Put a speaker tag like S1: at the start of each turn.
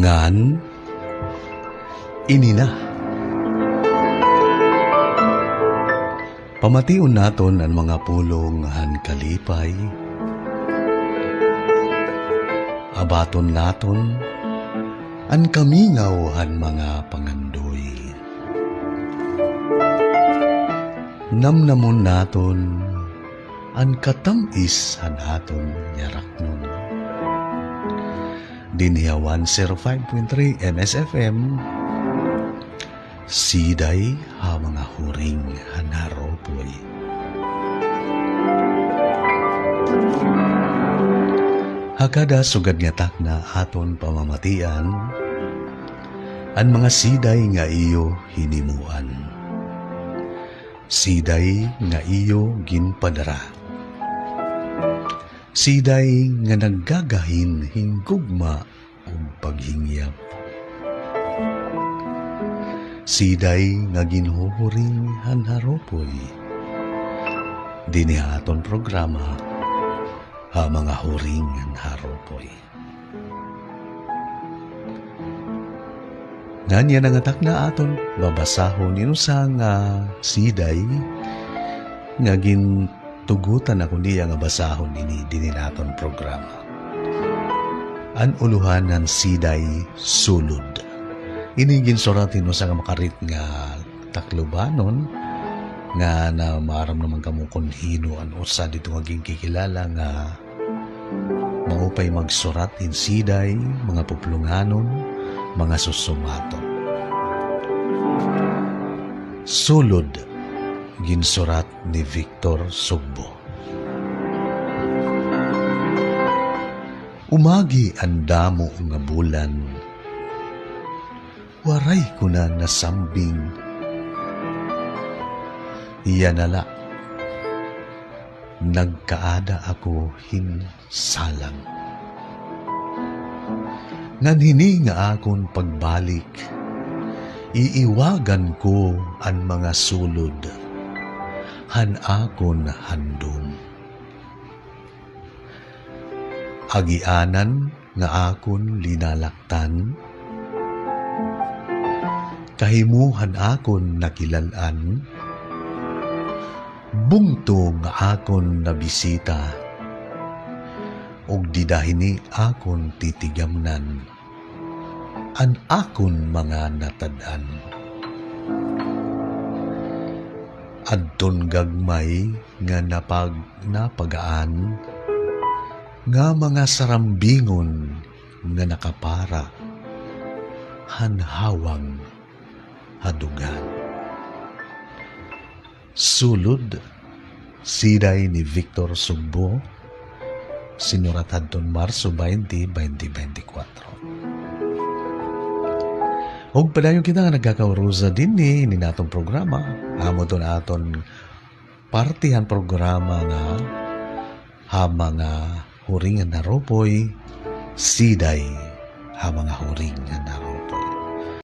S1: Ngan, inina. Pamation naton ang mga pulong han kalipay. Abaton naton ang kamingaw han mga pangandoy. Namnamon naton ang katamis han aton yaraknon. Dinhiya 105.3 MSFM, siday ha mga huring hanaropoy. Hakada sugad nga takna aton pamamatian, ang mga siday nga iyo hinimuan. Siday nga iyo ginpadara. Siday nga naggagahin hinggugma o paghingyap. Siday nga ginhuhuring hanharopoy. Dinihaton programa ha mga huring hanharopoy. Nganya nangatak na aton babasahon inusa nga siday nga gintugutan ako niya nga basahon ini dinilaton programa. An uluhan ng siday sulod. Ini ginsuratin mo sa makarit nga taklubanon nga na maaram naman kamo konhino an usa dito nga kikilala nga maupay magsurat in siday, mga puplunganon, mga susumato. Sulod ginsurat ni Victor Sugbo. Umagi ang damo nga bulan, waray ko na nasambing. Iyanala, nagkaada ako hinsalang. Ngan hini nga akon pagbalik, iiwagan ko ang mga sulod, han akon handom. Agianan nga akon linalaktan, kahimuhan akon nakilalan, bungto nga akon nabisita, og didahini akon titigamnan, an akon mga natad-an. Adton gagmay nga napagaan, nga mga sarambingon nga nakapara, hanhawang hadugan. Sulod, siday ni Victor Sugbo, sinuratad ton Marso 20, 2024. Og padayon kita nga nagkakaurusa din ni natong programa. Amo ton aton partihan programa nga ha mga huringan na ropoy, siday ha mga huringan na